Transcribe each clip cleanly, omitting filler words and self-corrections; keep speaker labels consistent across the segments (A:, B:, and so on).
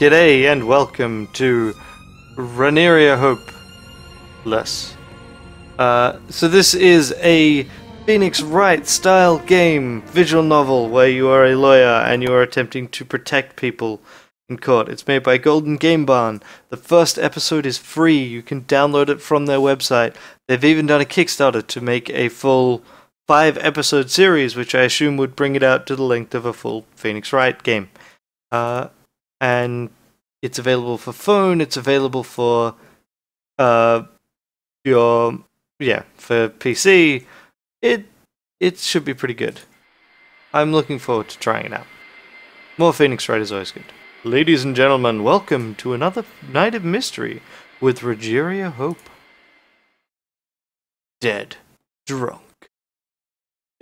A: G'day and welcome to Raneria Hopeless. So this is a Phoenix Wright style game, visual novel, where you are a lawyer and you are attempting to protect people in court. It's made by Golden Game Barn. The first episode is free. You can download it from their website. They've even done a Kickstarter to make a full 5-episode series, which I assume would bring it out to the length of a full Phoenix Wright game. And it's available for phone, it's available for for PC. It should be pretty good. I'm looking forward to trying it out. More Phoenix Wright is always good. Ladies and gentlemen, welcome to another night of mystery with Regeria Hope. Dead. Drunk.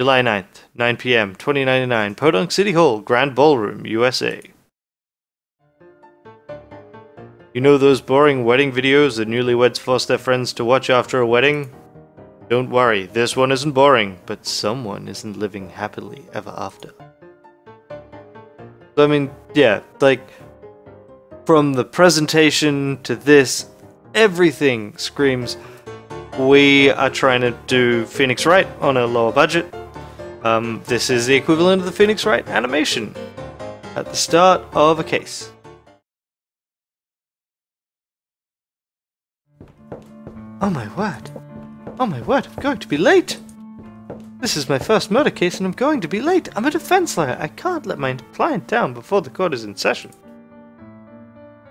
A: July 9th, 9 p.m., 2099, Podunk City Hall, Grand Ballroom, USA. You know those boring wedding videos that newlyweds force their friends to watch after a wedding? Don't worry, this one isn't boring, but someone isn't living happily ever after. So, I mean, yeah, like, from the presentation to this, everything screams, we are trying to do Phoenix Wright on a lower budget. This is the equivalent of the Phoenix Wright animation at the start of a case. Oh my word! Oh my word, I'm going to be late! This is my first murder case and I'm going to be late! I'm a defense lawyer! I can't let my client down before the court is in session.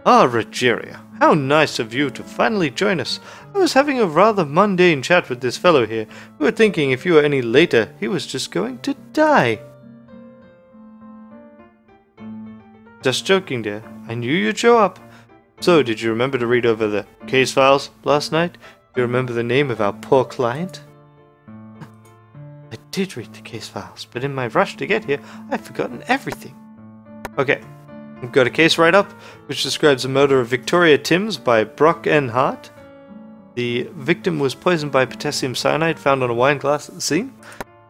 A: Ah, Regeria, how nice of you to finally join us. I was having a rather mundane chat with this fellow here. We were thinking if you were any later, he was just going to die. Just joking, dear. I knew you'd show up. So, did you remember to read over the case files last night? Do you remember the name of our poor client? I did read the case files, but in my rush to get here, I've forgotten everything. Okay. We've got a case write-up, which describes the murder of Victoria Timms by Brock N. Hart. The victim was poisoned by potassium cyanide found on a wine glass at the scene.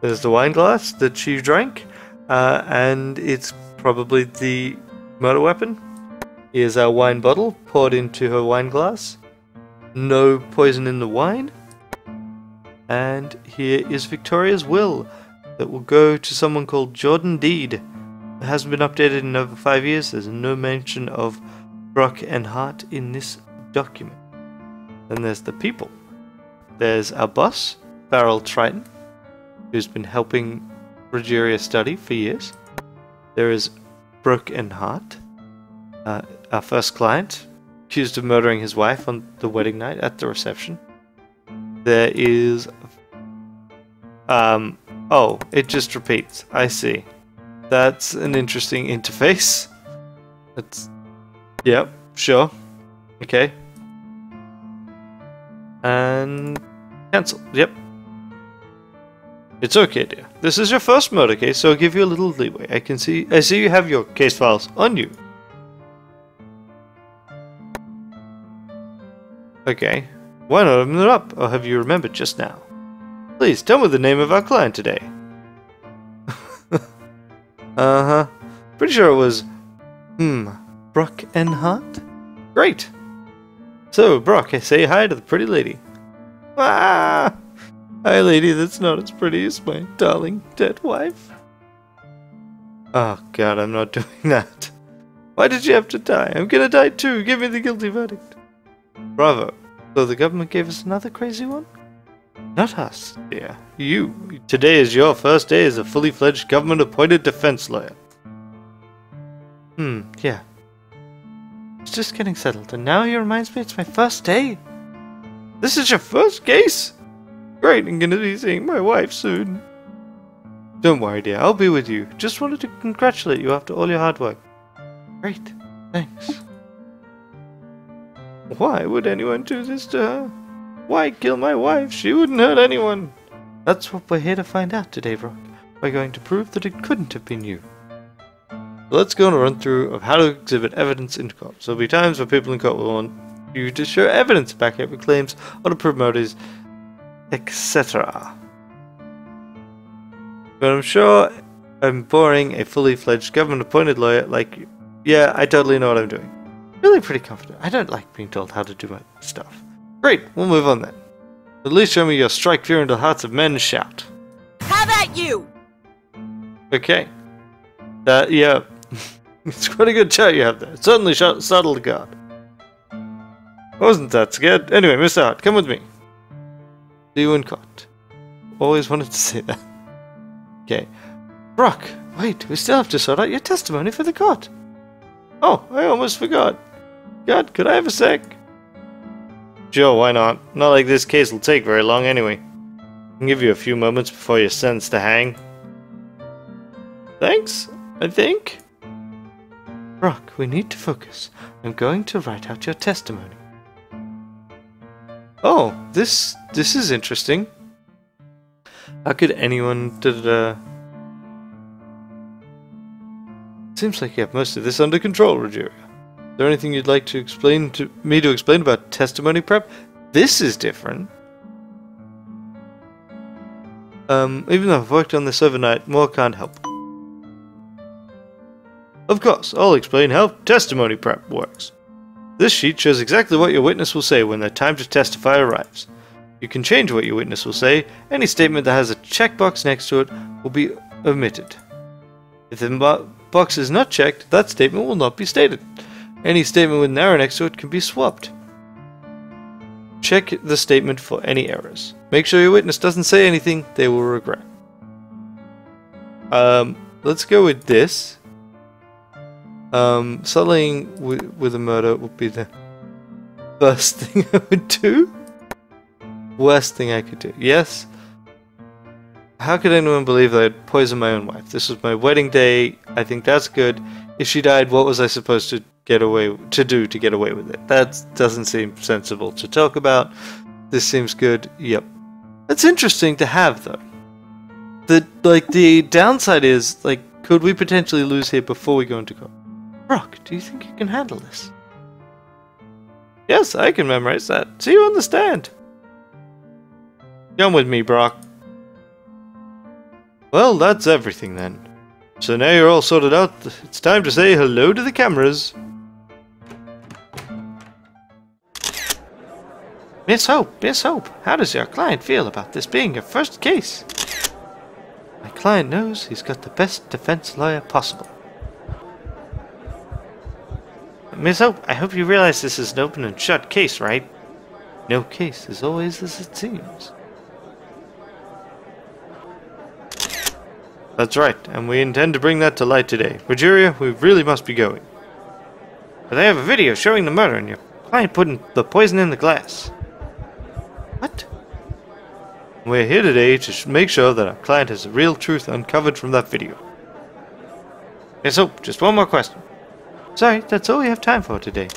A: There's the wine glass that she drank, and it's probably the murder weapon. Here's our wine bottle poured into her wine glass. No poison in the wine. And here is Victoria's will that will go to someone called Jordan Deed. It hasn't been updated in over 5 years. There's no mention of Brock and Hart in this document. Then there's the people. There's our boss, Farrell Triton, who's been helping Regeria study for years. There is Brock and Hart, our first client, accused of murdering his wife on the wedding night at the reception. There is... oh, it just repeats. I see. That's an interesting interface. That's... Yep, sure. Okay. And... cancel. Yep. It's okay, dear. This is your first murder case, so I'll give you a little leeway. I see you have your case files on you. Okay. Why not open them up, or have you remembered just now? Please, tell me the name of our client today. Uh-huh. Pretty sure it was... Brock N. Hart? Great! So, Brock, say hi to the pretty lady. Ah! Hi, lady that's not as pretty as my darling dead wife. Oh, God, I'm not doing that. Why did you have to die? I'm gonna die too. Give me the guilty verdict. Bravo. So the government gave us another crazy one? Not us, dear. You. Today is your first day as a fully fledged government-appointed defense lawyer. Yeah. It's just getting settled, and now he reminds me it's my first day. This is your first case? Great, I'm gonna be seeing my wife soon. Don't worry, dear. I'll be with you. Just wanted to congratulate you after all your hard work. Great. Thanks. Why would anyone do this to her? Why kill my wife? She wouldn't hurt anyone. That's what we're here to find out today, Brock. We're going to prove that it couldn't have been you. So let's go on a run through of how to exhibit evidence in court. So there'll be times where people in court will want you to show evidence to back up your claims or to prove motives, etc. But I'm sure I'm boring a fully fledged government appointed lawyer like you. Yeah, I totally know what I'm doing. Really pretty confident. I don't like being told how to do my stuff. Great, we'll move on then. At least show me your strike fear into the hearts of men and shout.
B: Have at you!
A: Okay. Yeah. It's quite a good shot you have there. Certainly startled the guard. Wasn't that scared? Anyway, Mr. Hart, come with me. See you in court. Always wanted to say that. Okay. Brock, wait, we still have to sort out your testimony for the court. Oh, I almost forgot. God, could I have a sec? Sure, why not? Not like this case will take very long anyway. I can give you a few moments before you're sentenced to hang. Thanks, I think. Brock, we need to focus. I'm going to write out your testimony. Oh, this is interesting. How could anyone Seems like you have most of this under control, Regeria. Is there anything you'd like to explain about testimony prep? This is different. Even though I've worked on this overnight, more can't help. Of course, I'll explain how testimony prep works. This sheet shows exactly what your witness will say when their time to testify arrives. You can change what your witness will say. Any statement that has a checkbox next to it will be omitted. If the box is not checked, that statement will not be stated. Any statement with an error next to it can be swapped. Check the statement for any errors. Make sure your witness doesn't say anything they will regret. Let's go with this. Settling with a murder would be the first thing I would do. Worst thing I could do. Yes. How could anyone believe that I'd poison my own wife? This was my wedding day. I think that's good. If she died, what was I supposed to get away with it? That doesn't seem sensible to talk about. This seems good. Yep. That's interesting to have, though. The downside is, could we potentially lose here before we go into court? Brock, do you think you can handle this? Yes, I can memorize that. So you understand. Come with me, Brock. Well, that's everything then. So now you're all sorted out, it's time to say hello to the cameras. Miss Hope, how does your client feel about this being your first case? My client knows he's got the best defense lawyer possible. Miss Hope, I hope you realize this is an open and shut case, right? No case is always as it seems. That's right, and we intend to bring that to light today. Regeria, we really must be going. But I have a video showing the murder and your client putting the poison in the glass. What? We're here today to make sure that our client has the real truth uncovered from that video. Miss Hope, just one more question. Sorry, that's all we have time for today.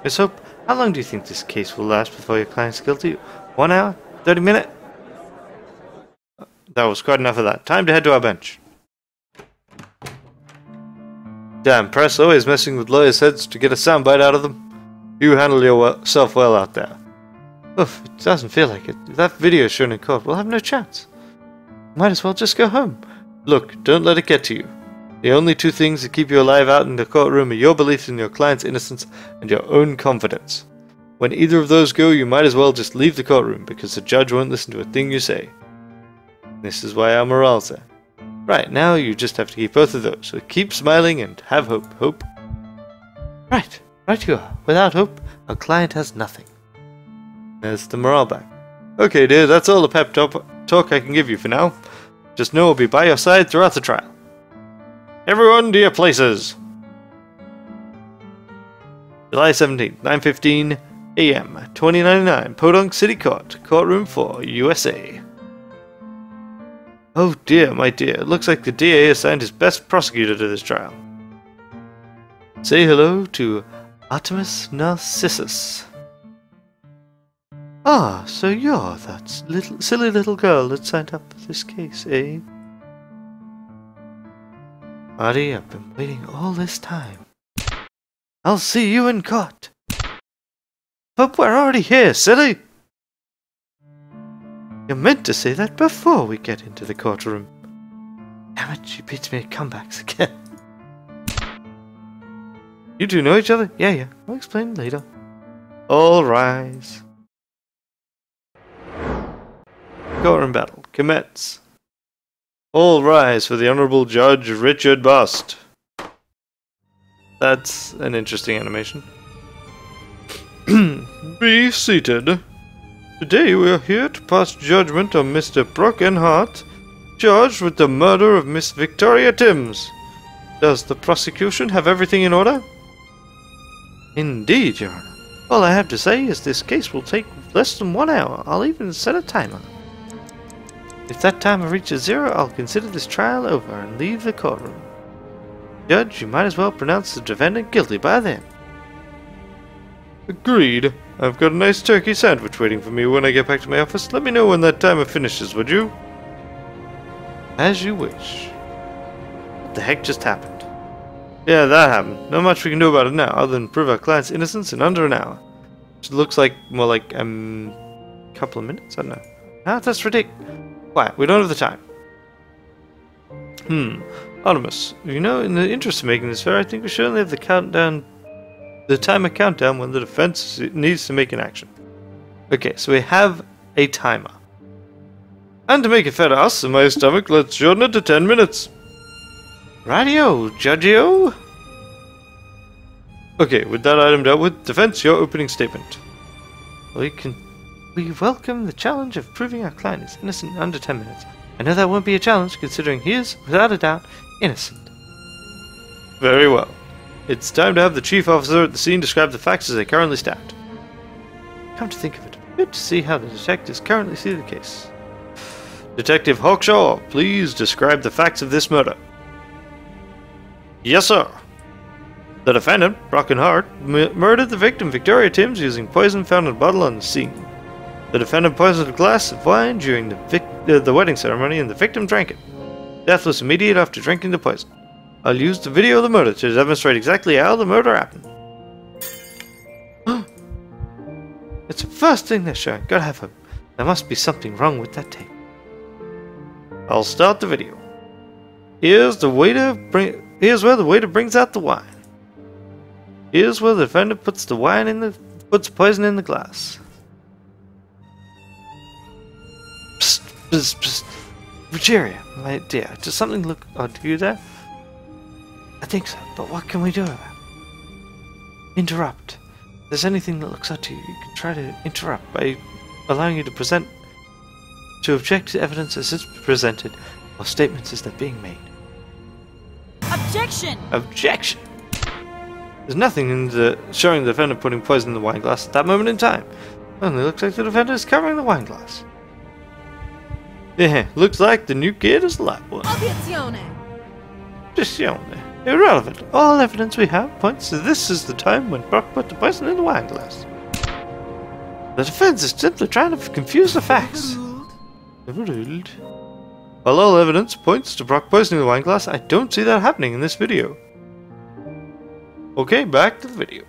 A: Miss Hope, how long do you think this case will last before your client's guilty? 1 hour? 30 minutes? That was quite enough of that. Time to head to our bench. Damn, press always messing with lawyers' heads to get a soundbite out of them. You handle yourself well out there. Oof, it doesn't feel like it. If that video is shown in court, we'll have no chance. Might as well just go home. Look, don't let it get to you. The only two things that keep you alive out in the courtroom are your belief in your client's innocence and your own confidence. When either of those go, you might as well just leave the courtroom, because the judge won't listen to a thing you say. This is why our morale's there. Right, now you just have to keep both of those, so keep smiling and have hope. Hope. Right you are. Without hope, our client has nothing. There's the morale back. Okay, dear, that's all the pep talk I can give you for now. Just know I'll be by your side throughout the trial. Everyone to your places! July 17th, 9:15 a.m. 2099, Podunk City Court, Courtroom 4, USA. Oh dear, my dear, it looks like the DA assigned his best prosecutor to this trial. Say hello to Artemis Narcissus. Ah, so you're that silly little girl that signed up for this case, eh? Marty, I've been waiting all this time. I'll see you in court. But we're already here, silly! You meant to say that before we get into the courtroom. Damn it, she beats me at comebacks again. You two know each other? Yeah. I'll explain later. All rise. Courtroom battle. Commence. All rise for the Honorable Judge Richard Bust. That's an interesting animation. Be seated. Today we are here to pass judgment on Mr. Brockenhart, charged with the murder of Miss Victoria Timms. Does the prosecution have everything in order? Indeed, Your Honor. All I have to say is this case will take less than 1 hour. I'll even set a timer. If that timer reaches 0, I'll consider this trial over and leave the courtroom. Judge, you might as well pronounce the defendant guilty by then. Agreed. I've got a nice turkey sandwich waiting for me when I get back to my office. Let me know when that timer finishes, would you? As you wish. What the heck just happened? Yeah, that happened. Not much we can do about it now, other than prove our client's innocence in under an hour. Which looks like more like a couple of minutes? I don't know. Ah, that's ridiculous. Quiet, we don't have the time. Artemis, you know, in the interest of making this fair, I think we should only have the timer countdown when the defense needs to make an action. Okay, so we have a timer. And to make it fair to us and my stomach, let's shorten it to 10 minutes. Radio, Judgio. Okay, with that item dealt with, defense, your opening statement. We welcome the challenge of proving our client is innocent in under 10 minutes. I know that won't be a challenge, considering he is, without a doubt, innocent. Very well. It's time to have the chief officer at the scene describe the facts as they currently stand. Come to think of it, good to see how the detectives currently see the case. Detective Hawkshaw, please describe the facts of this murder. Yes, sir. The defendant, Brockenhart, murdered the victim, Victoria Timms, using poison found in a bottle on the scene. The defendant poisoned a glass of wine during the wedding ceremony, and the victim drank it. Death was immediate after drinking the poison. I'll use the video of the murder to demonstrate exactly how the murder happened. It's the first thing they're showing. Gotta have hope. There must be something wrong with that tape. I'll start the video. Here's where the waiter brings out the wine. Here's where the defendant puts poison in the glass. Psst. Regeria, my dear, does something look odd to you there? I think so, but what can we do about it? Interrupt. If there's anything that looks odd to you, you can try to interrupt by allowing you to object to evidence as it's presented, or statements as they're being made.
B: Objection!
A: Objection! There's nothing in showing the defendant putting poison in the wine glass at that moment in time. Only looks like the defendant is covering the wine glass. Yeah, looks like the new kid is the light one.
B: Obiezione!
A: Obiezione. Irrelevant. All evidence we have points to this is the time when Brock put the poison in the wine glass. The defense is simply trying to confuse the facts. Overruled. While all evidence points to Brock poisoning the wine glass, I don't see that happening in this video. Okay, back to the video.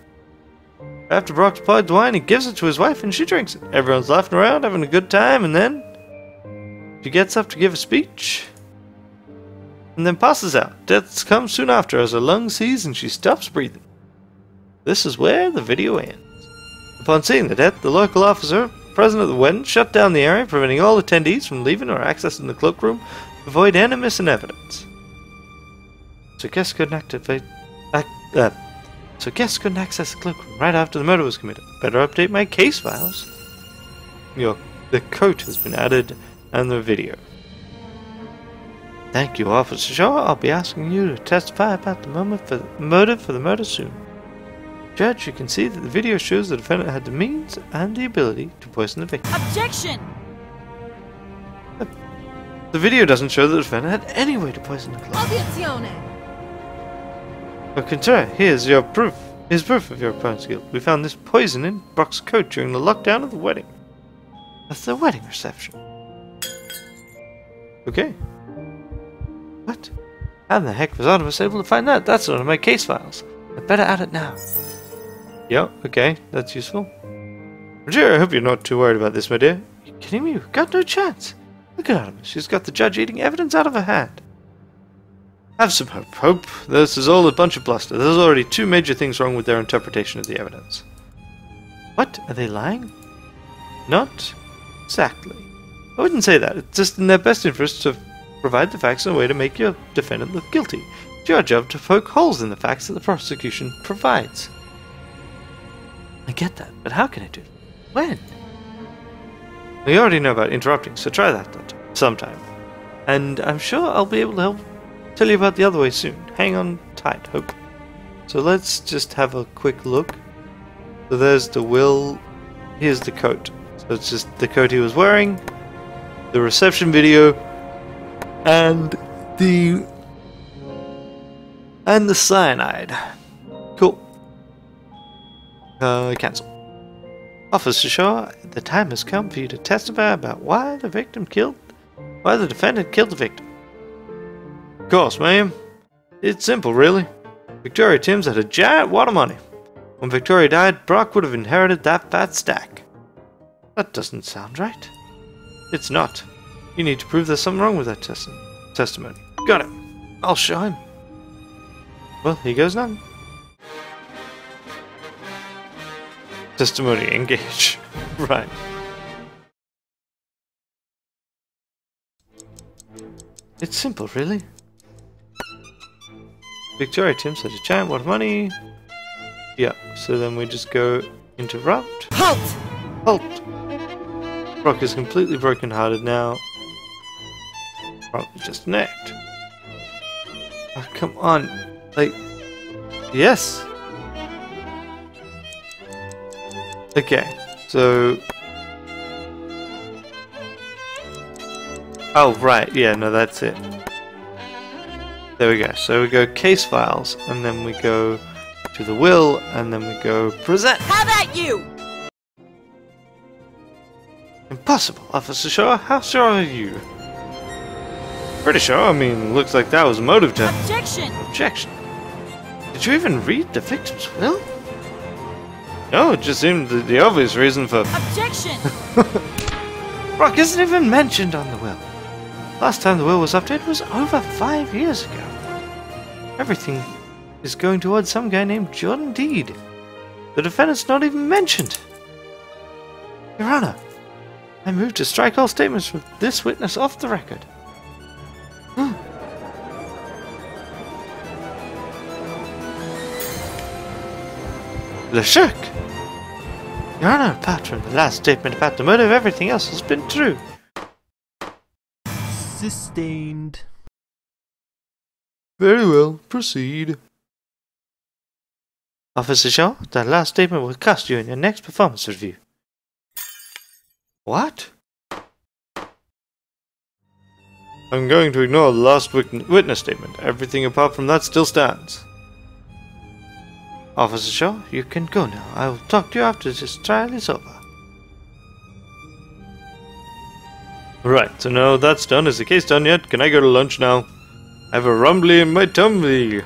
A: After Brock supplied the wine, he gives it to his wife and she drinks it. Everyone's laughing around, having a good time, and then she gets up to give a speech and then passes out. Death comes soon after as her lungs seize and she stops breathing. This is where the video ends. Upon seeing the death, the local officer present at the wedding shut down the area, preventing all attendees from leaving or accessing the cloakroom to avoid any missing evidence. So guests couldn't access the cloakroom right after the murder was committed. Better update my case files. The coat has been added and the video. Thank you, Officer Shaw. I'll be asking you to testify about the motive for the murder soon. Judge, you can see that the video shows the defendant had the means and the ability to poison the victim.
B: Objection!
A: The video doesn't show the defendant had any way to poison the glass.
B: Obiezione!
A: Au contraire, here's your proof. Here's proof of your opponent's guilt. We found this poison in Brock's coat during the lockdown of the wedding. That's the wedding reception. Okay. What? How the heck was Artemis able to find that? That's one of my case files. I better add it now. Yep, okay, that's useful. Regeria, I hope you're not too worried about this, my dear. Are you kidding me? We've got no chance. Look at Artemis. She's got the judge eating evidence out of her hand. Have some hope. Hope. This is all a bunch of bluster. There's already two major things wrong with their interpretation of the evidence. What? Are they lying? Not exactly. I wouldn't say that. It's just in their best interest to provide the facts in a way to make your defendant look guilty. It's your job to poke holes in the facts that the prosecution provides. I get that, but how can I do it? When? We already know about interrupting, so try that sometime. And I'm sure I'll be able to help tell you about the other way soon. Hang on tight, Hope. So let's just have a quick look. So there's the will. Here's the coat. So it's just the coat he was wearing, the reception video, and the cyanide. Cool. Cancel. Officer Shaw, the time has come for you to testify about why the defendant killed the victim. Of course, ma'am. It's simple, really. Victoria Timms had a giant wad of money. When Victoria died, Brock would have inherited that fat stack. That doesn't sound right. It's not. You need to prove there's something wrong with that testimony. Got it. I'll show him. Well, here goes none. Testimony, engage. Right. It's simple, really. Victoria Timms had a giant wad of money. Yeah, so then we just go interrupt.
B: Halt!
A: Halt! Brock is completely broken-hearted now. Probably just an act. Oh, come on. Like, yes. Okay, so... Oh, right, yeah, no, that's it. There we go. So we go case files, and then we go to the will, and then we go present.
B: Have at you!
A: Impossible, Officer Shaw. How sure are you? Pretty sure. I mean, looks like that was a motive to...
B: Objection!
A: Objection. Did you even read the victim's will? No, it just seemed the obvious reason for...
B: Objection!
A: Brock isn't even mentioned on the will. Last time the will was updated was over 5 years ago. Everything is going towards some guy named Jordan Deed. The defendant's not even mentioned. Your Honor, I move to strike all statements with this witness off the record. Le Shirk! Your Honor, apart from the last statement about the motive, everything else has been true.
C: Sustained.
A: Very well, proceed. Officer Shaw, that last statement will cost you in your next performance review. What? I'm going to ignore the last witness statement. Everything apart from that still stands. Officer Shaw, you can go now. I will talk to you after this trial is over. Right, so now that's done. Is the case done yet? Can I go to lunch now? I have a rumbly in my tummy.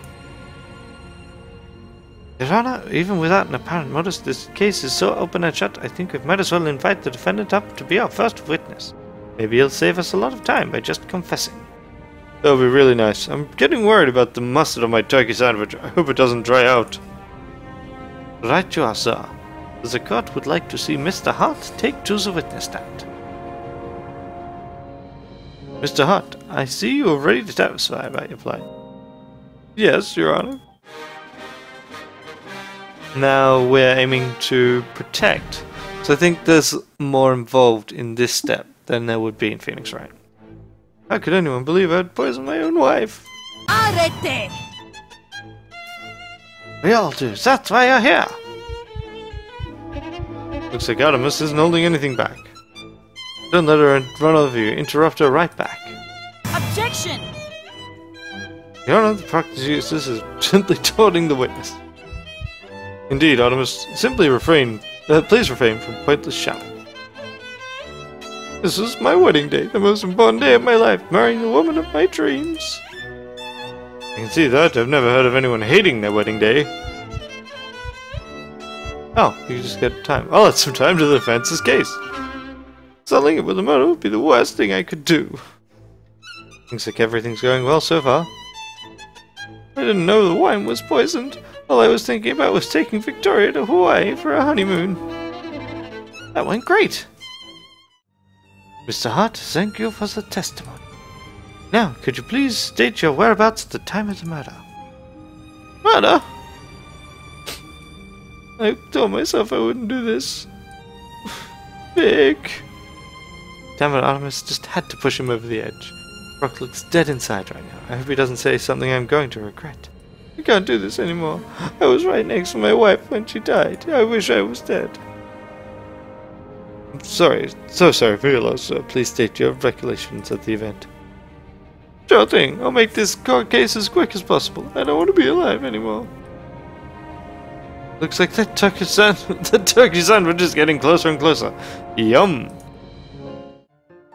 A: Your Honor, even without an apparent motive, this case is so open and shut, I think we might as well invite the defendant up to be our first witness. Maybe he'll save us a lot of time by just confessing. That would be really nice. I'm getting worried about the mustard on my turkey sandwich. I hope it doesn't dry out. Right you are, sir. The court would like to see Mr. Hart take to the witness stand. Mr. Hart, I see you are ready to testify about your plight. Yes, Your Honor. Now we're aiming to protect. So I think there's more involved in this step than there would be in Phoenix Wright. How could anyone believe I'd poison my own wife?
B: Arrete!
A: We all do. That's why you're here. Looks like Artemis isn't holding anything back. Don't let her run over you. Interrupt her right back.
B: Objection!
A: Your Honor, the prosecutor is gently taunting the witness. Indeed, Artemis, simply please refrain from pointless shouting. This is my wedding day, the most important day of my life, marrying the woman of my dreams. You can see that. I've never heard of anyone hating their wedding day. Oh, you just get time. I'll add some time to the defense's case. Settling it with a murder would be the worst thing I could do. Looks like everything's going well so far. didn't know the wine was poisoned. All I was thinking about was taking Victoria to Hawaii for a honeymoon. That went great. Mr. Hart, thank you for the testimony. Now, could you please state your whereabouts at the time of the murder? Murder? I told myself I wouldn't do this. Vic. Damn it, Artemis just had to push him over the edge. Brock looks dead inside right now. I hope he doesn't say something I'm going to regret. I can't do this anymore. I was right next to my wife when she died. I wish I was dead. I'm sorry. So sorry for your loss, sir. Please state your recollections at the event. Sure thing. I'll make this court case as quick as possible. I don't want to be alive anymore. Looks like that turkey sandwich is getting closer and closer. Yum!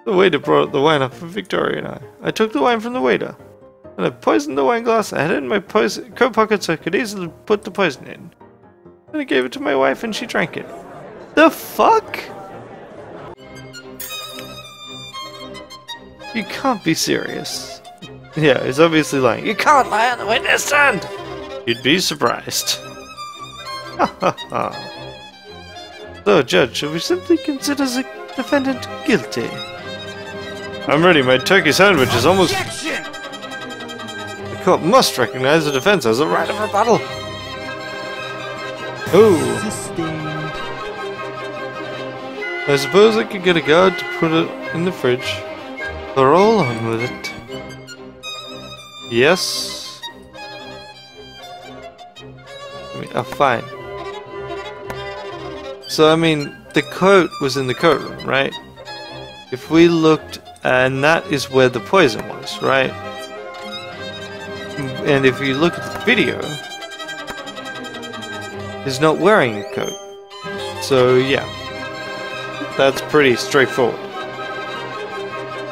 A: The waiter brought the wine up for Victoria and I took the wine from the waiter, and I poisoned the wine glass. I had it in my coat pocket so I could easily put the poison in. Then I gave it to my wife and she drank it. The fuck? You can't be serious. Yeah, he's obviously lying. You can't lie on the witness stand! You'd be surprised. Ha ha ha. So, Judge, should we simply consider the defendant guilty? I'm ready. My turkey sandwich is almost...
B: Objection!
A: The court must recognize the defense as a right of rebuttal. Oh.
C: Sustained.
A: I suppose I could get a guard to put it in the fridge. So roll on with it. Yes. Oh, fine. So, I mean, the coat was in the coat room, right? If we looked, and that is where the poison was, right? And if you look at the video, he's not wearing a coat. So, yeah. That's pretty straightforward.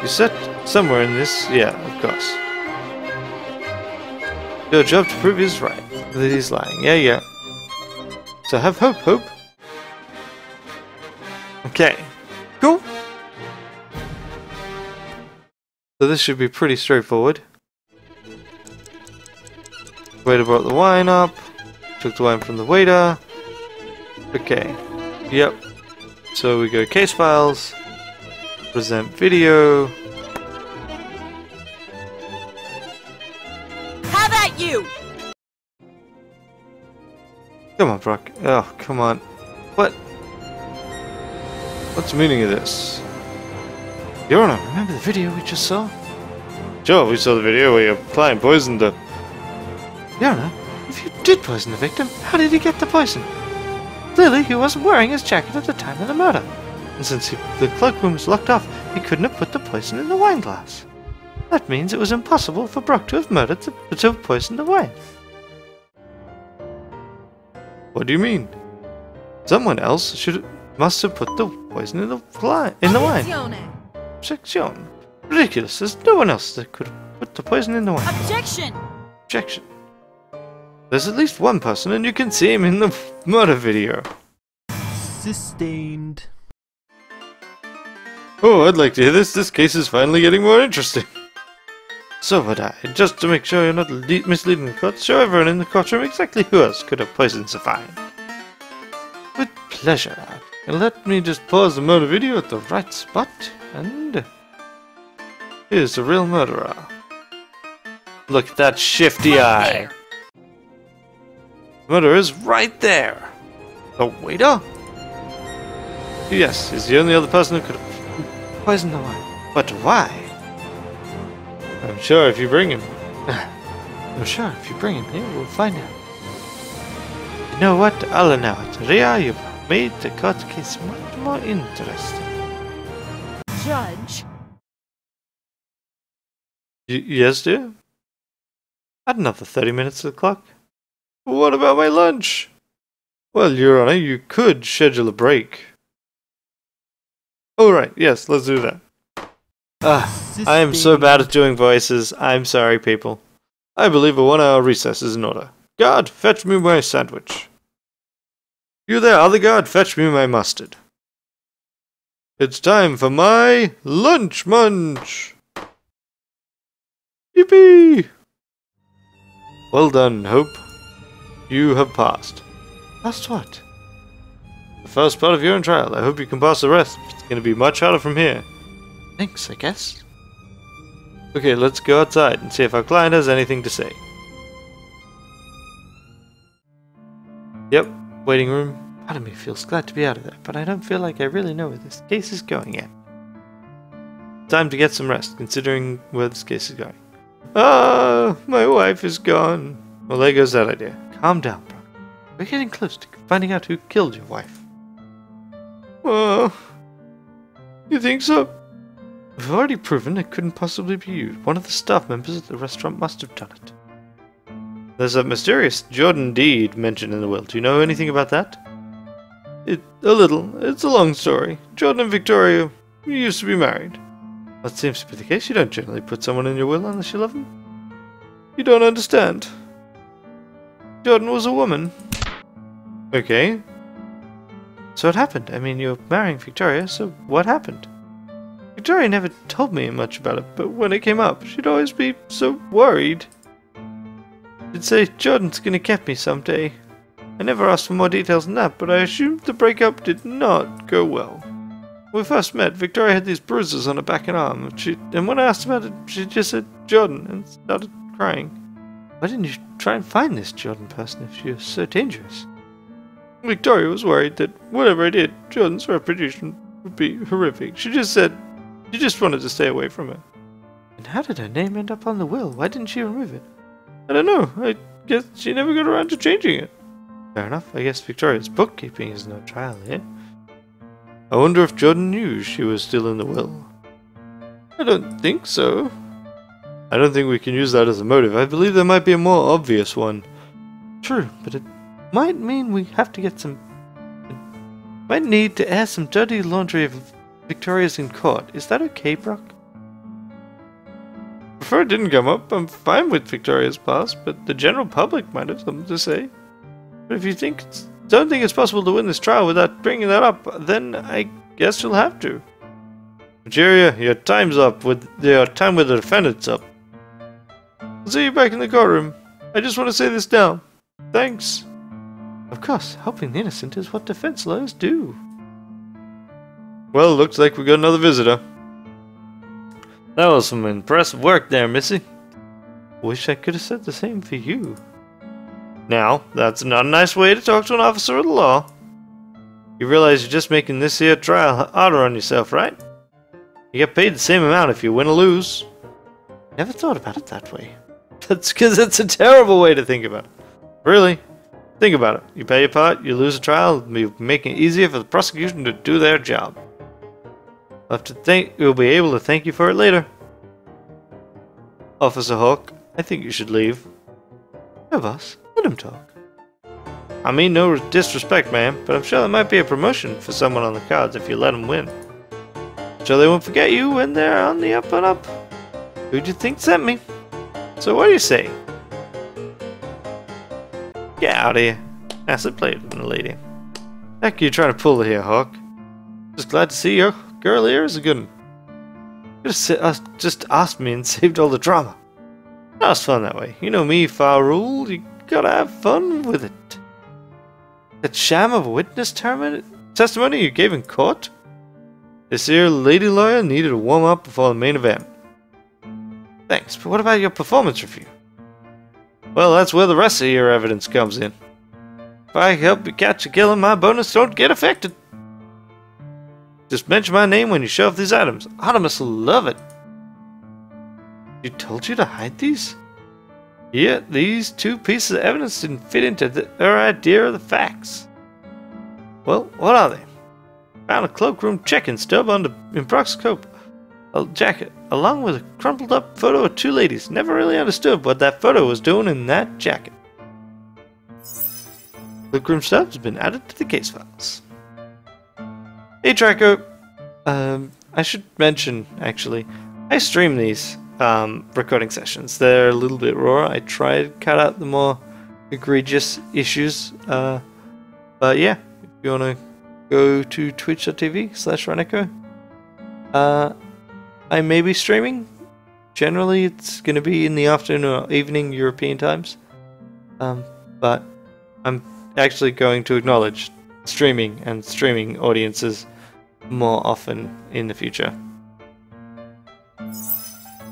A: You said somewhere in this, yeah, of course. Your job to prove he's right, that he's lying. Yeah, yeah. So have hope, Hope. Okay, cool. So this should be pretty straightforward. Waiter brought the wine up. Took the wine from the waiter. Okay. Yep. So we go case files. Present video.
B: Have at you!
A: Come on, Brock. Oh, come on. What? What's the meaning of this? Your Honor, remember the video we just saw? Sure, we saw the video where your client poisoned the... Your Honor, if you did poison the victim, how did he get the poison? Clearly, he wasn't wearing his jacket at the time of the murder. And since the cloakroom was locked off, he couldn't have put the poison in the wine glass. That means it was impossible for Brock to have to have poisoned the wine. What do you mean? Someone else must have put the poison in the wine. Objection. Ridiculous. There's no one else that could have put the poison in the wine.
B: Objection!
A: Objection. There's at least one person, and you can see him in the murder video.
C: Sustained.
A: Oh, I'd like to hear this. This case is finally getting more interesting. So would I. Just to make sure you're not misleading the court, show everyone in the courtroom exactly who else could have poisoned Sophie. With pleasure. And let me just pause the murder video at the right spot, and... here's the real murderer. Look at that shifty eye.
B: There.
A: Murderer's right there. The waiter? Yes, he's the only other person who could have poisoned the wine. But why? I'm sure if you bring him... here, we'll find out. You know what? I'll allow it. Ria, you've made the court case much more interesting.
B: Judge?
A: Yes, dear? Add another 30 minutes to the clock. What about my lunch? Well, Your Honor, you could schedule a break. Oh, right. Yes, let's do that. I am so bad at doing voices. I'm sorry, people. I believe a 1-hour recess is in order. Guard, fetch me my sandwich. You there, other guard, fetch me my mustard. It's time for my lunch munch. Yippee! Well done, Hope. You have passed. Passed what? The first part of your own trial. I hope you can pass the rest. It's going to be much harder from here. Thanks, I guess. Okay, let's go outside and see if our client has anything to say. Yep, waiting room. Part of me feels glad to be out of there, but I don't feel like I really know where this case is going yet. Time to get some rest, considering where this case is going. Ah, my wife is gone. Well, there goes that idea. Calm down, bro. We're getting close to finding out who killed your wife. Oh, you think so? We've already proven it couldn't possibly be you. One of the staff members at the restaurant must have done it. There's a mysterious Jordan deed mentioned in the will. Do you know anything about that? A little. It's a long story. Jordan and Victoria used to be married. That seems to be the case. You don't generally put someone in your will unless you love them. You don't understand. Jordan was a woman. Okay. So what happened? I mean, you're marrying Victoria, so what happened? Victoria never told me much about it, but when it came up, she'd always be so worried. She'd say, Jordan's gonna get me someday. I never asked for more details than that, but I assumed the breakup did not go well. When we first met, Victoria had these bruises on her back and arm, and when I asked about it, she just said Jordan and started crying. Why didn't you try and find this Jordan person if she was so dangerous? Victoria was worried that whatever I did, Jordan's reputation would be horrific. She just said she just wanted to stay away from her. And how did her name end up on the will? Why didn't she remove it? I don't know. I guess she never got around to changing it. Fair enough. I guess Victoria's bookkeeping is no trial here. I wonder if Jordan knew she was still in the will. I don't think so. I don't think we can use that as a motive. I believe there might be a more obvious one. True, but it might mean we have to get some... might need to air some dirty laundry of Victoria's in court. Is that okay, Brock? Prefer it didn't come up. I'm fine with Victoria's past, but the general public might have something to say. But if you don't think it's possible to win this trial without bringing that up, then I guess you'll have to. Regeria, your time's up. Your time with the defendant's up. I'll see you back in the courtroom. I just want to say this now. Thanks. Of course, helping the innocent is what defense lawyers do. Well, looks like we got another visitor. That was some impressive work there, Missy. Wish I could have said the same for you. Now, that's not a nice way to talk to an officer of the law. You realize you're just making this here trial harder on yourself, right? You get paid the same amount if you win or lose. Never thought about it that way. That's because it's a terrible way to think about it. Really? Think about it. You pay your part, you lose a trial, you're making it easier for the prosecution to do their job. You'll be able to thank you for it later. Officer Hawk, I think you should leave. No, boss. Let him talk. I mean no disrespect, ma'am, but I'm sure there might be a promotion for someone on the cards if you let them win. Sure they won't forget you when they're on the up and up. Who'd you think sent me? So what do you say? Get out of here. Acid played with the lady. Heck are you trying to pull it here, Hawk? Just glad to see your girl here is a good one. Just asked me and saved all the drama. That was fun that way. You know me, Farul. You gotta have fun with it. That sham of a witness testimony you gave in court? This here lady lawyer needed to warm up before the main event. Thanks, but what about your performance review? Well, that's where the rest of your evidence comes in. If I help you catch a killer, my bonus don't get affected. Just mention my name when you show off these items. Artemis will love it. You told you to hide these? Yeah, these two pieces of evidence didn't fit into their idea of the facts. Well, what are they? Found a cloakroom check-in stub in Brock's coat. A jacket, along with a crumpled up photo of two ladies. Never really understood what that photo was doing in that jacket. Cloakroom stubs have been added to the case files. Hey Draco, I should mention, actually, I stream these recording sessions. They're a little bit raw. I try to cut out the more egregious issues. But yeah, if you want to go to twitch.tv/Ranneko, I may be streaming. Generally, it's going to be in the afternoon or evening European times. But I'm actually going to acknowledge streaming and streaming audiences more often in the future.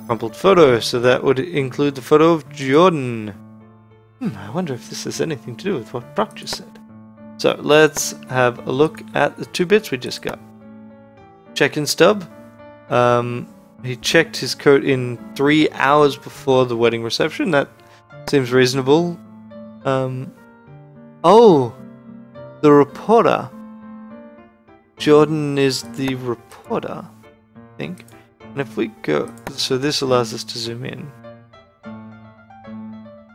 A: Crumpled photo, so that would include the photo of Jordan. I wonder if this has anything to do with what Brock just said. So let's have a look at the 2 bits we just got. Check-in stub. He checked his coat in 3 hours before the wedding reception. That seems reasonable. Oh! The reporter. Jordan is the reporter, I think. And if we go... So this allows us to zoom in.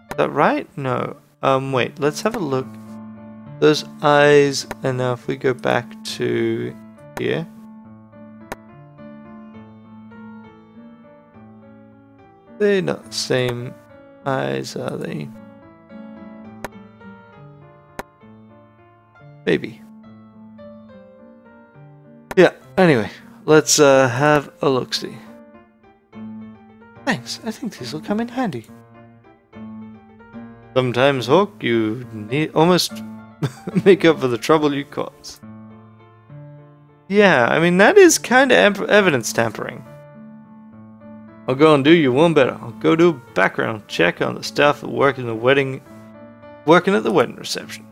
A: Is that right? No. Wait, let's have a look. Those eyes, and now if we go back to here. They're not the same eyes, are they? Maybe. Yeah, anyway, let's have a look-see. Thanks, I think these will come in handy. Sometimes, Hawk, you need almost make up for the trouble you cause. Yeah, I mean, that is kind of evidence tampering. I'll go and do you one better. I'll go do a background check on the staff that work in the wedding, working at the wedding reception.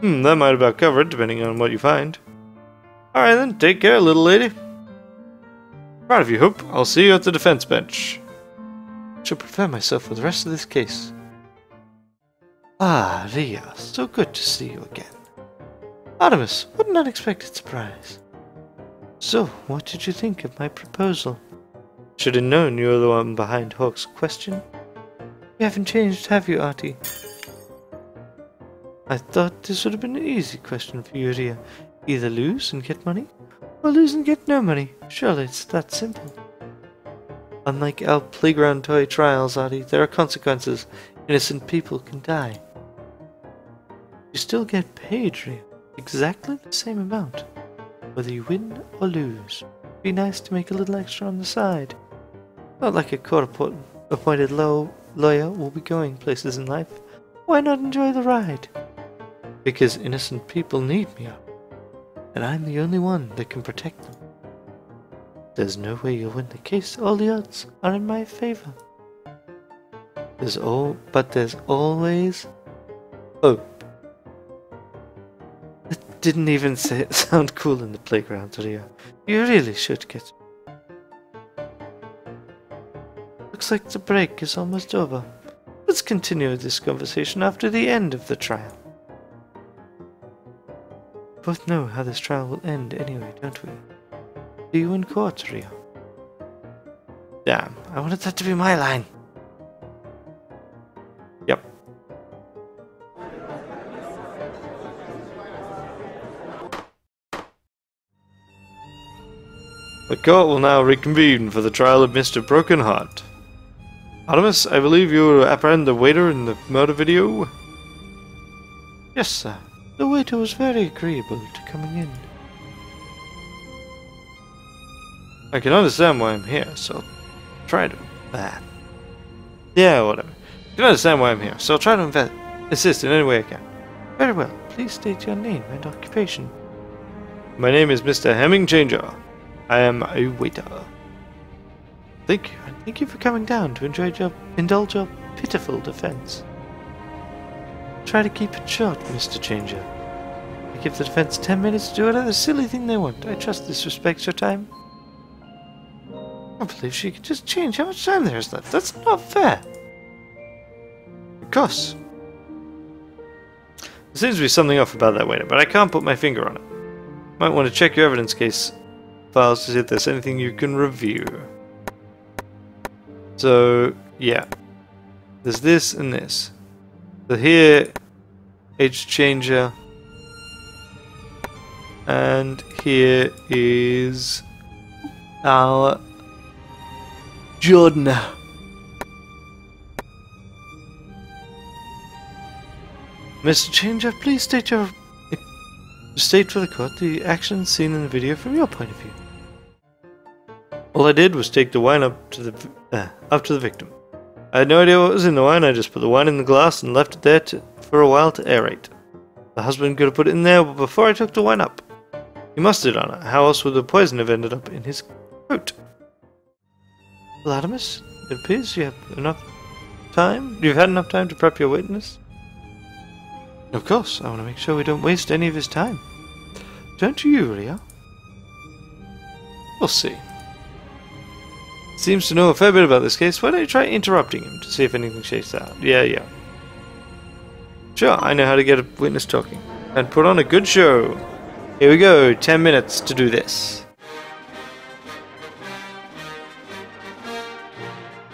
A: That might about cover it, depending on what you find. Alright then, take care, little lady. Proud of you, Hope. I'll see you at the defense bench. I shall prepare myself for the rest of this case. Ah, Ria, so good to see you again. Artemis, what an unexpected surprise. So, what did you think of my proposal? Should have known you were the one behind Hawk's question. You haven't changed, have you, Artie? I thought this would have been an easy question for you, Ria. Either lose and get money, or lose and get no money. Surely it's that simple. Unlike our playground toy trials, Artie, there are consequences. Innocent people can die. You still get paid, Ria. Exactly the same amount. Whether you win or lose. It'd be nice to make a little extra on the side. Not like a court-appointed lawyer will be going places in life. Why not enjoy the ride? Because innocent people need me, and I'm the only one that can protect them. There's no way you'll win the case. All the odds are in my favor. But there's always hope. It didn't even sound cool in the playground, Ria. You really should get. Looks like the break is almost over. Let's continue this conversation after the end of the trial. We both know how this trial will end anyway, don't we? See you in court, Ria. Damn, I wanted that to be my line. Yep. The court will now reconvene for the trial of Mr. Broken Heart. Artemis, I believe you apprehend the waiter in the murder video? Yes, sir. The waiter was very agreeable to coming in. I can understand why I'm here, so I'll try to... Yeah, whatever. I can understand why I'm here, so I'll try to assist in any way I can. Very well. Please state your name and occupation. My name is Mr. Hemming Changer. I am a waiter. Thank you, and thank you for coming down to indulge your pitiful defense. Try to keep it short, Mr. Changer. I give the defense 10 minutes to do whatever silly thing they want. I trust this respects your time. I can't believe she could just change how much time there is left. That's not fair. Of course. There seems to be something off about that waiter, but I can't put my finger on it. Might want to check your evidence case files to see if there's anything you can review. So, yeah. There's this and this. So here, age changer. And here is our Jordan. Mr. Changer, please state for the court the actions seen in the video from your point of view. All I did was take the wine up to the victim. I had no idea what was in the wine. I just put the wine in the glass and left it there for a while to aerate. The husband could have put it in there before I took the wine up. He must have done it. How else would the poison have ended up in his coat? Latimus, it appears you have enough time. You've had enough time to prep your witness. Of course, I want to make sure we don't waste any of his time. Don't you, Ria? We'll see. Seems to know a fair bit about this case. Why don't you try interrupting him to see if anything shakes out? Yeah. Sure, I know how to get a witness talking. And put on a good show. Here we go, 10 minutes to do this.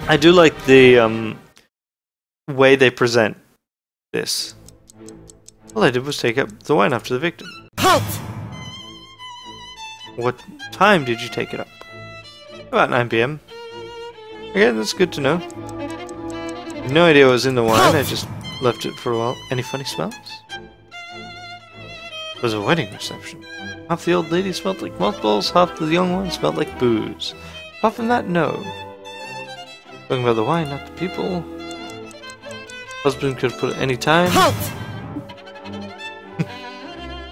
A: I do like the way they present this. All I did was take up the wine after the victim.
B: Halt!
A: What time did you take it up? About 9 PM. Okay, that's good to know. No idea what was in the wine, I just left it for a while. Any funny smells? It was a wedding reception. Half the old lady smelled like mothballs, half the young one smelled like booze. Apart from that, no. Talking about the wine, not the people. Husband could have put it any time.
B: Halt!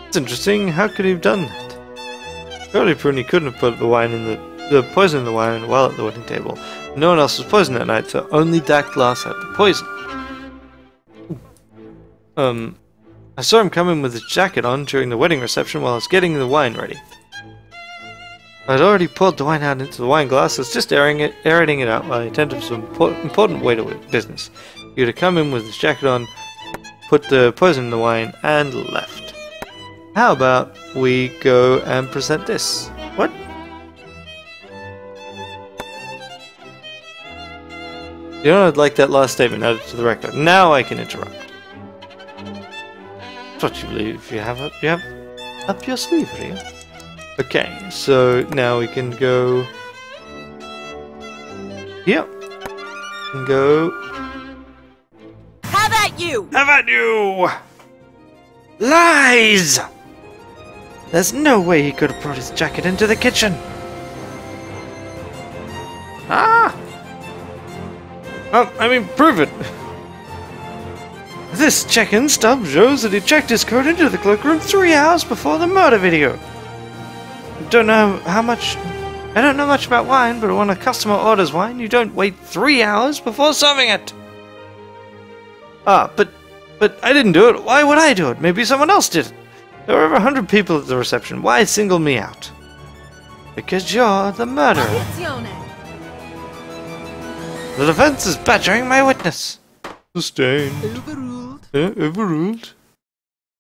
A: It's interesting. How could he have done that? Surely Pruny couldn't have put the poison in the wine while at the wedding table. No one else was poisoned that night, so only that glass had the poison. I saw him come in with his jacket on during the wedding reception while I was getting the wine ready. I'd already poured the wine out into the wine glass. I was just aerating it out while I attended to some important waiter business. He would have come in with his jacket on, put the poison in the wine, and left. How about we go and present this? What? You know, I'd like that last statement added to the record. Now I can interrupt. That's what you believe you have up your sleeve, Ria. Okay, so now we can go. Yep. And go.
B: Have at you!
A: Have at you! Lies! There's no way he could have brought his jacket into the kitchen. Ah! I mean, prove it. This check-in stub shows that he checked his coat into the cloakroom 3 hours before the murder video. I don't know much about wine, but when a customer orders wine, you don't wait 3 hours before serving it. Ah, but I didn't do it. Why would I do it? Maybe someone else did it. There were over 100 people at the reception. Why single me out? Because you're the murderer. The defense is badgering my witness. Sustained.
B: Overruled.
A: Overruled.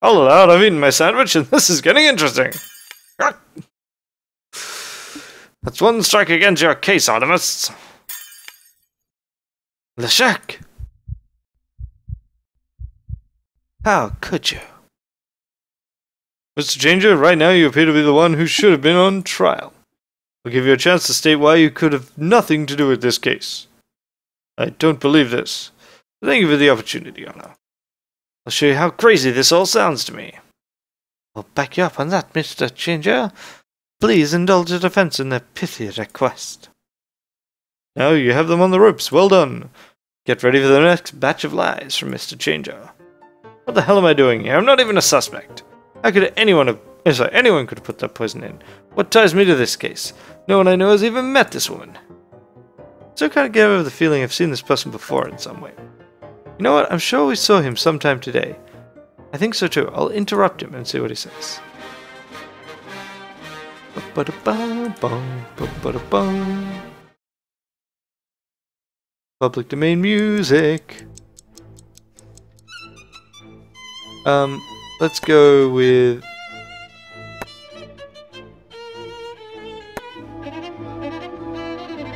A: All allowed. I've eaten my sandwich and this is getting interesting. That's one strike against your case, Artemis. Leshek. How could you? Mr. Changer, right now you appear to be the one who should have been on trial. I'll give you a chance to state why you could have nothing to do with this case. I don't believe this. But thank you for the opportunity, Anna. I'll show you how crazy this all sounds to me. I'll back you up on that, Mr. Changer. Please indulge the defense in their pithy request. Now you have them on the ropes. Well done. Get ready for the next batch of lies from Mr. Changer. What the hell am I doing here? I'm not even a suspect. How could anyone could have put that poison in? What ties me to this case? No one I know has even met this woman. So I kind of get over the feeling I've seen this person before in some way. You know what? I'm sure we saw him sometime today. I think so too. I'll interrupt him and see what he says. Public domain music. Let's go with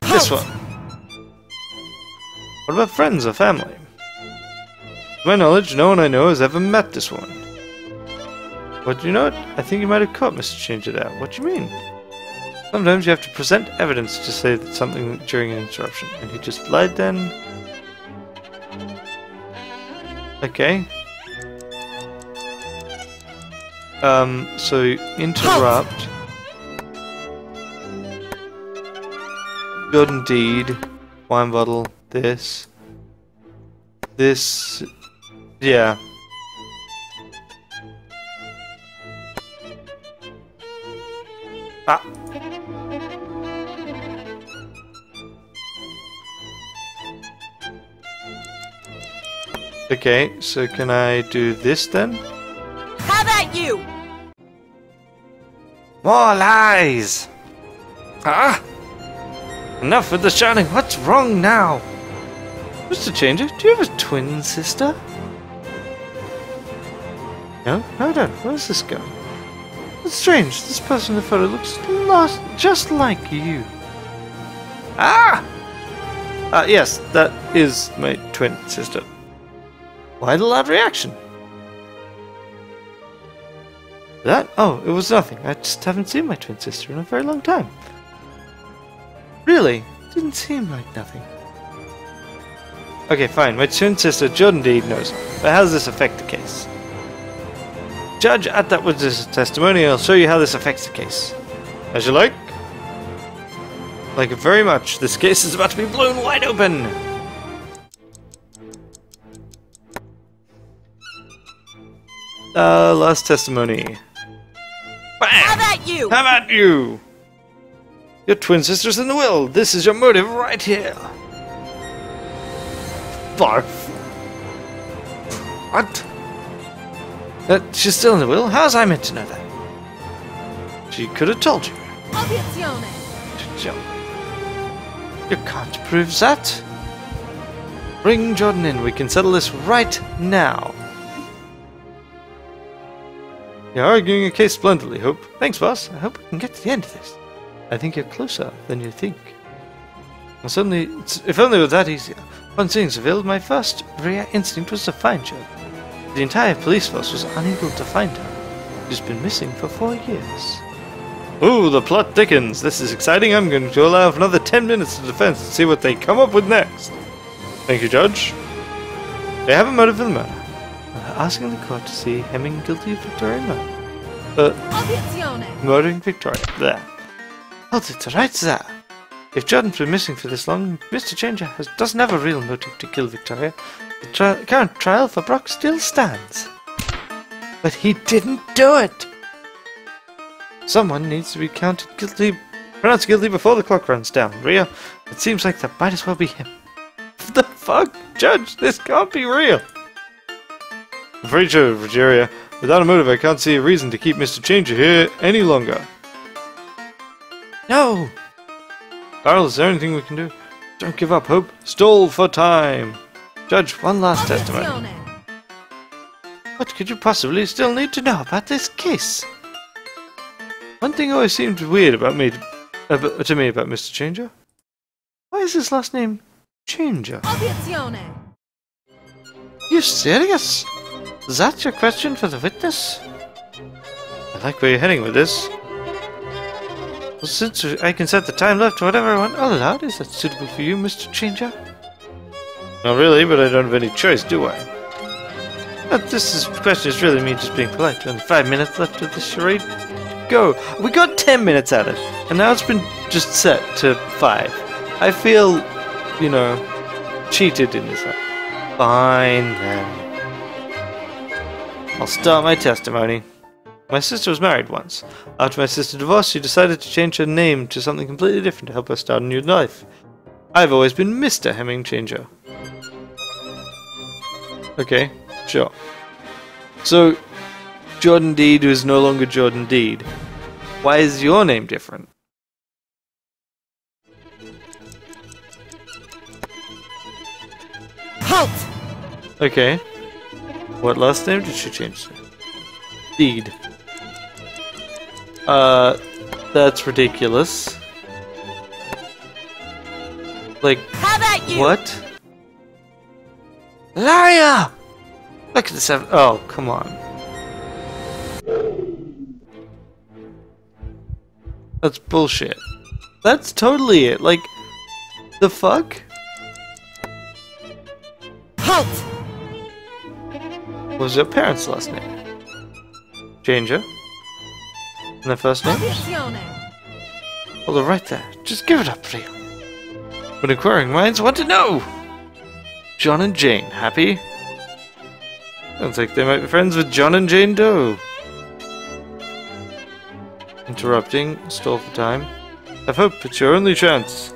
A: this one. What about friends or family? To my knowledge, no one I know has ever met this woman. What, you know what? I think you might have caught Mr. Changer there. What do you mean? Sometimes you have to present evidence to say that something during an interruption. And he just lied then? Okay. So you interrupt. Good indeed. Wine bottle. This. This... yeah. Ah! Okay, so can I do this then?
B: Have at you!
A: More lies! Ah! Enough with the shouting, what's wrong now? Mr. Changer, do you have a twin sister? No, I don't. Where's this going? It's strange, this person in the photo looks just like you. Ah! Yes, that is my twin sister. Why the loud reaction? That? Oh, it was nothing. I just haven't seen my twin sister in a very long time. Really? Didn't seem like nothing. Okay, fine. My twin sister, Jordan Deed, knows. But how does this affect the case? Judge, at that witness testimony, I'll show you how this affects the case. As you like. Like it very much. This case is about to be blown wide open. Last testimony. Bam!
B: Have at you!
A: How about you? Your twin sister's in the will. This is your motive right here. Barf. What? She's still in the will? How's I meant to know that? She could have told you.
B: Obiezione!
A: You can't prove that. Bring Jordan in. We can settle this right now. You're arguing your case splendidly, Hope. Thanks, boss. I hope we can get to the end of this. I think you're closer than you think. Well, suddenly, if only it were that easier. Upon seeing Seville, my first instinct was to find her. The entire police force was unable to find her. She's been missing for 4 years. Ooh, the plot thickens. This is exciting. I'm going to allow for another 10 minutes of defense to see what they come up with next. Thank you, Judge. They have a motive for the murder. Asking the court to see Hemming guilty of Victoria murder. Murdering Victoria. There. Hold it right there. If Jordan's been missing for this long, Mr. Changer doesn't have a real motive to kill Victoria. The current trial for Brock still stands. But he didn't do it! Someone needs to be pronounced guilty before the clock runs down. Rhea, it seems like that might as well be him. What the fuck? Judge, this can't be real! I'm afraid so, Regeria. Without a motive, I can't see a reason to keep Mr. Changer here any longer. No! Carl, is there anything we can do? Don't give up, Hope. Stall for time! Judge, one last testimony. What could you possibly still need to know about this case? One thing always seemed weird about me, to me about Mr. Changer. Why is his last name Changer? You serious? Is that your question for the witness? I like where you're heading with this. Well, since I can set the time left to whatever I want allowed, is that suitable for you, Mr. Changer? Not really, but I don't have any choice, do I? But this question is really me just being polite. Only 5 minutes left of this charade. Go. We got 10 minutes at it, and now it's been just set to 5. I feel, you know, cheated in this. Fine then. I'll start my testimony. My sister was married once. After my sister divorced, she decided to change her name to something completely different to help her start a new life. I've always been Mr. Hemming Changer. Okay, sure. So, Jordan Deed is no longer Jordan Deed. Why is your name different?
B: Halt!
A: Okay. What last name did she change to? Deed. That's ridiculous. Like,
B: Have at you!
A: what? Liar! Look at this. Oh, come on. That's bullshit. That's totally it. Like, the fuck?
B: Halt!
A: What was your parents' last name? Changer? And their first name? Hold it right there. Just give it up, Rio. But inquiring minds want to know! John and Jane, happy? Sounds like they might be friends with John and Jane Doe. Interrupting, stall for time. Have hope, it's your only chance.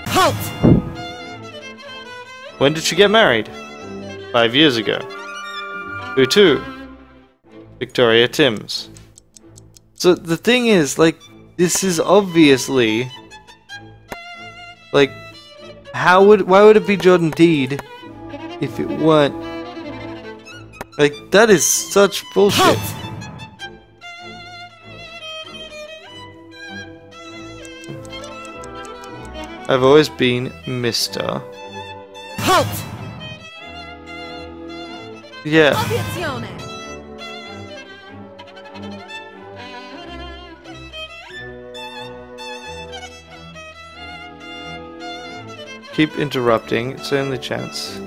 B: Halt!
A: When did she get married? 5 years ago. Who to? Victoria Timms. So the thing is, like, this is obviously, like, why would it be Jordan Deed if it weren't? Like, that is such bullshit.
B: Halt!
A: I've always been Mr.
B: Halt!
A: Yeah.
B: Obiezione!
A: Keep interrupting, it's the only chance.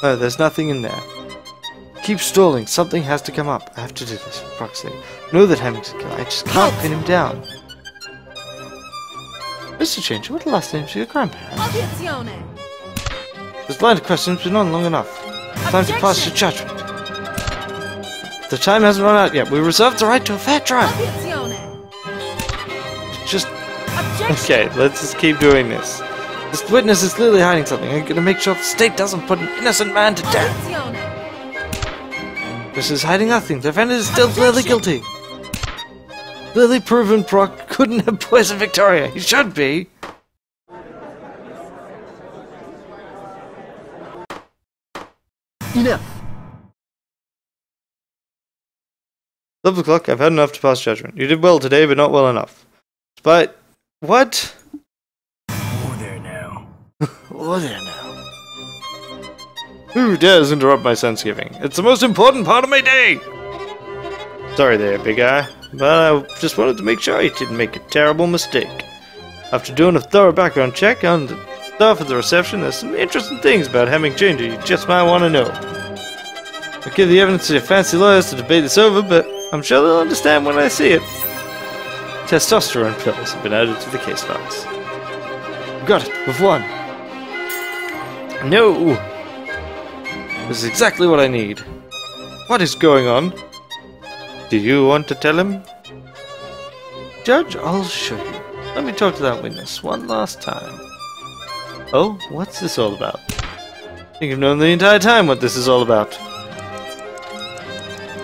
A: Oh, there's nothing in there. Keep stalling, something has to come up. I have to do this for proxy. Know that Hemming's a killer, I just can't pin him down. Mr. Changer, what the last names of your grandparents?
B: Obiezione!
A: This line of questions has been on long enough. Time to pass your judgment. The time hasn't run out yet. We reserve the right to a fair trial.
B: Obiezione!
A: Just...
B: Objection!
A: Okay, let's just keep doing this. This witness is clearly hiding something. I'm gonna make sure the state doesn't put an innocent man to death.
B: Obiezione!
A: This is hiding nothing. The defendant is still clearly guilty. Clearly proven Brock couldn't have poisoned Victoria. He should be.
B: Enough!
A: 12 o'clock, I've had enough to pass judgment. You did well today, but not well enough. But... what?
C: Oh, there now.
A: Oh, there now. Who dares interrupt my Thanksgiving? It's the most important part of my day! Sorry there, big guy, but I just wanted to make sure you didn't make a terrible mistake. After doing a thorough background check on the staff at the reception, there's some interesting things about Hemming Changer you just might want to know. I'll give the evidence to your fancy lawyers to debate this over, but I'm sure they'll understand when I see it. Testosterone pills have been added to the case files. Got it, we've won. No! This is exactly what I need. What is going on? Do you want to tell him? Judge, I'll show you. Let me talk to that witness one last time. Oh, what's this all about? I think you've known the entire time what this is all about.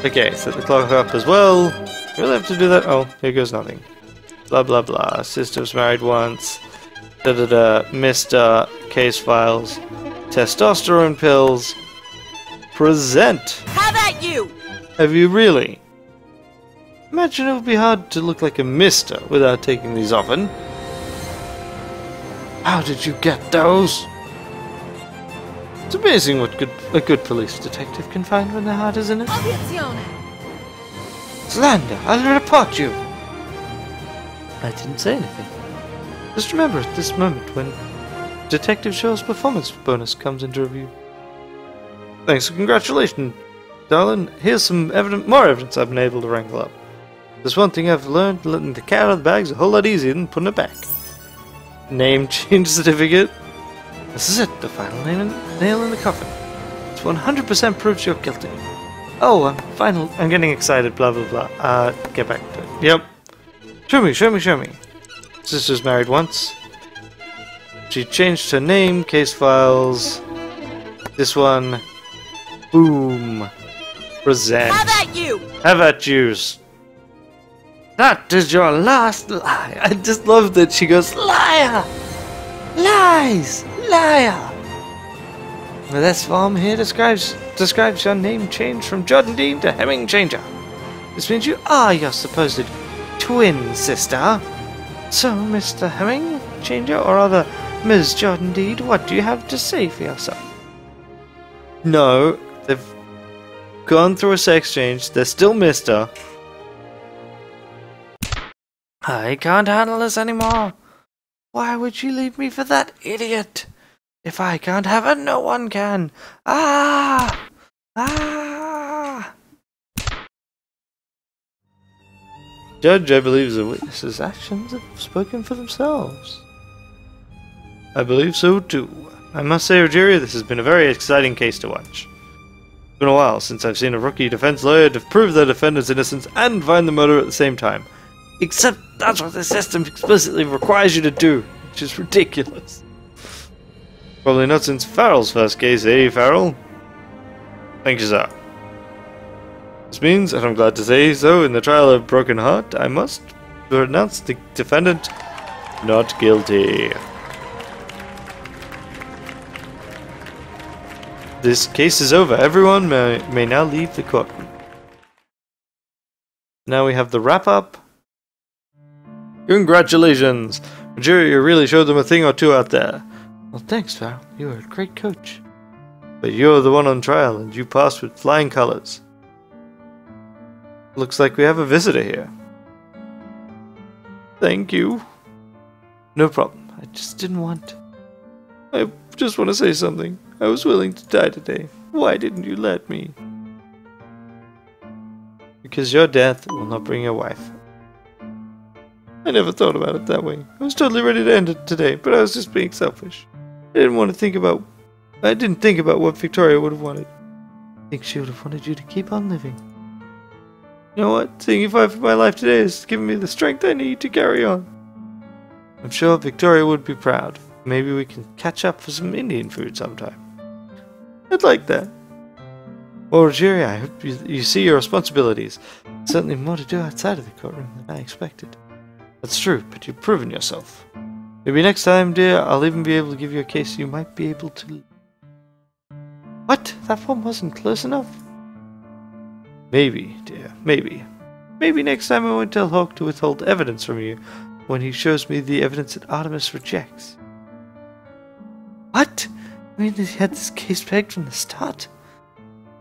A: Okay, set the clock up as well. You really have to do that? Oh, here goes nothing. Blah blah blah. Sister was married once. Da da da. Mr. Case files. Testosterone pills. Present!
B: Have at you!
A: Have you really? Imagine it would be hard to look like a mister without taking these often. How did you get those? It's amazing what a good police detective can find when their heart is in it.
B: Obiezione!
A: Slander! I'll report you! I didn't say anything. Just remember at this moment when Detective Show's performance bonus comes into review. Thanks and congratulations, darling. Here's some more evidence I've been able to wrangle up. There's one thing I've learned, letting the cat out of the bag's a whole lot easier than putting it back. Name change certificate. This is it, the final nail in the coffin. It's 100% proves you're guilty. Oh, I'm getting excited, blah blah blah. Get back to it. Yep. Show me, show me, show me. Sister's married once. She changed her name, case files. This one. Boom. Present.
B: Have at you!
A: Have at yous. That is your last lie. I just love that she goes, liar! Lies! Liar! This form here describes your name change from Jordan Dean to Hemming Changer. This means you are your supposed twin sister. So, Mr. Hemming Changer, or rather, Ms. Jordan Deed, what do you have to say for yourself? No, they've gone through a sex change. They're still Mr. I can't handle this anymore. Why would you leave me for that idiot? If I can't have her, no one can. Ah! Ah! Judge, I believe the witness's actions have spoken for themselves. I believe so too. I must say, Regeria, this has been a very exciting case to watch. It's been a while since I've seen a rookie defense lawyer to prove their defendant's innocence and find the murderer at the same time. Except that's what the system explicitly requires you to do, which is ridiculous. Probably not since Farrell's first case, eh, Farrell? Thank you, sir. This means, and I'm glad to say so, in the trial of Broken Heart, I must pronounce the defendant not guilty. This case is over. Everyone may now leave the courtroom. Now we have the wrap-up. Congratulations! Regeria really showed them a thing or two out there. Well, thanks, Farrell. You were a great coach. But you're the one on trial, and you passed with flying colors. Looks like we have a visitor here. Thank you. No problem. I just didn't want... I just want to say something. I was willing to die today. Why didn't you let me? Because your death will not bring your wife. I never thought about it that way. I was totally ready to end it today, but I was just being selfish. I didn't think about what Victoria would have wanted. I think she would have wanted you to keep on living. You know what? Saying you fight for my life today has given me the strength I need to carry on. I'm sure Victoria would be proud. Maybe we can catch up for some Indian food sometime. I'd like that. Well, Regeria, I hope you see your responsibilities. There's certainly more to do outside of the courtroom than I expected. That's true, but you've proven yourself. Maybe next time, dear, I'll even be able to give you a case you might be able to... What? That one wasn't close enough? Maybe, dear, maybe. Maybe next time I won't tell Hawk to withhold evidence from you when he shows me the evidence that Artemis rejects. What? I mean, he had this case pegged from the start?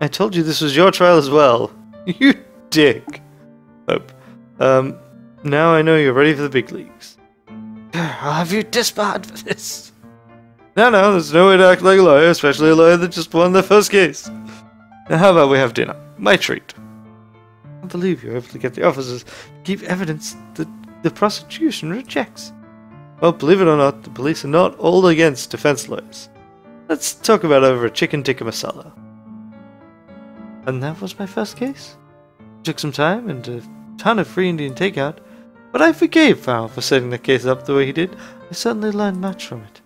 A: I told you this was your trial as well. You dick. Hope. Now I know you're ready for the big leagues. I'll have you disbarred for this. No, there's no way to act like a lawyer, especially a lawyer that just won their first case. Now how about we have dinner? My treat. I can't believe you're able to get the officers to keep evidence that the prosecution rejects. Well, believe it or not, the police are not all against defense lawyers. Let's talk about it over a chicken tikka masala. And that was my first case. It took some time and a ton of free Indian takeout, but I forgave Farrell for setting the case up the way he did. I certainly learned much from it.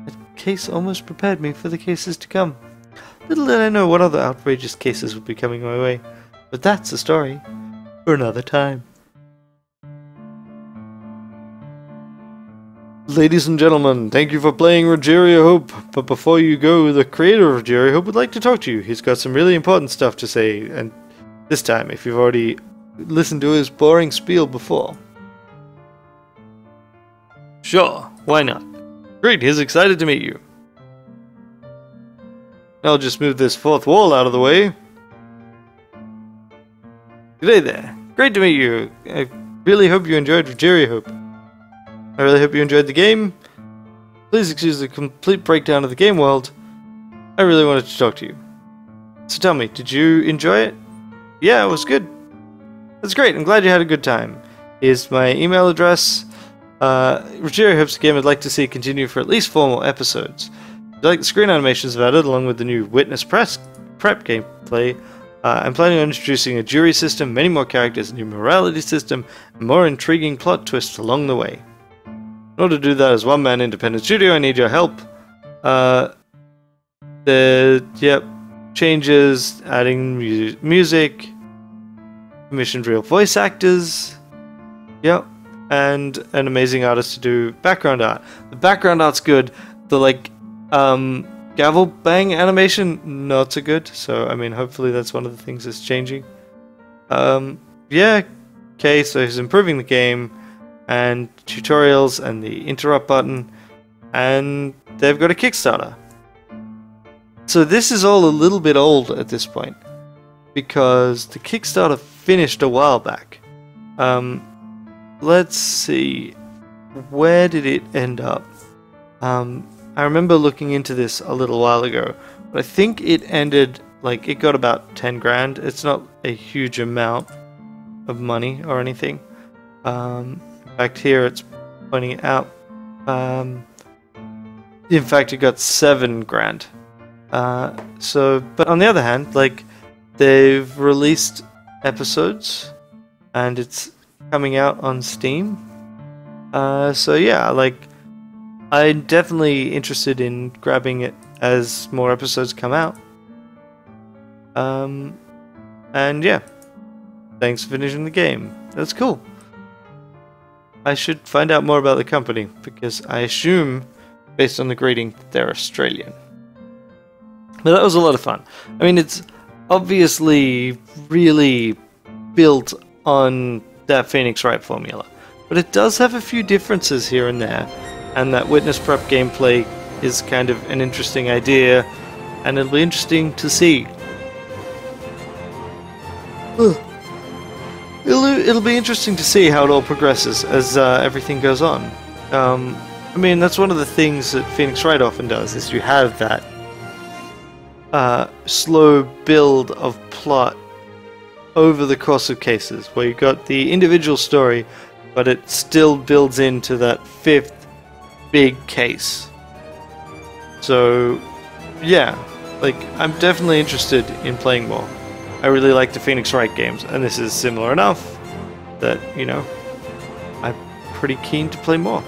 A: That case almost prepared me for the cases to come. Little did I know what other outrageous cases would be coming my way, but that's a story for another time. Ladies and gentlemen, thank you for playing Regeria Hope, but before you go, the creator of Regeria Hope would like to talk to you. He's got some really important stuff to say, and this time, if you've already listened to his boring spiel before. Sure, why not? Great, he's excited to meet you. I'll just move this fourth wall out of the way. G'day there. Great to meet you. I really hope you enjoyed Regeria Hope. I really hope you enjoyed the game. Please excuse the complete breakdown of the game world. I really wanted to talk to you. So tell me, did you enjoy it? Yeah, it was good. That's great, I'm glad you had a good time. Here's my email address. Regeria hopes the game I'd like to see continue for at least 4 more episodes. If you like the screen animations I've added, along with the new Witness Prep gameplay, I'm planning on introducing a jury system, many more characters, a new morality system, and more intriguing plot twists along the way. In order to do that as one-man independent studio, I need your help. Changes, adding music, commissioned real voice actors, and an amazing artist to do background art. The background art's good. The gavel bang animation, not so good. So I mean, hopefully that's one of the things that's changing. Okay, so he's improving the game, and tutorials, and the interrupt button, and they've got a Kickstarter. So this is all a little bit old at this point, because the Kickstarter finished a while back. Let's see, where did it end up? I remember looking into this a little while ago, but I think it ended, it got about 10 grand. It's not a huge amount of money or anything. In fact, here it's pointing out In fact, it got 7 grand. But on the other hand, like, they've released episodes, and it's coming out on Steam. So yeah, like, I'm definitely interested in grabbing it as more episodes come out. And yeah, thanks for finishing the game. That's cool. I should find out more about the company, because I assume, based on the grading, that they're Australian. But that was a lot of fun. I mean, it's obviously really built on that Phoenix Wright formula, but it does have a few differences here and there, and that witness prep gameplay is kind of an interesting idea, and it'll be interesting to see. It'll be interesting to see how it all progresses as everything goes on. I mean, that's one of the things that Phoenix Wright often does, is you have that slow build of plot over the course of cases, where you got the individual story, but it still builds into that 5th big case. So, yeah, like, I'm definitely interested in playing more. I really like the Phoenix Wright games, and this is similar enough that, you know, I'm pretty keen to play more.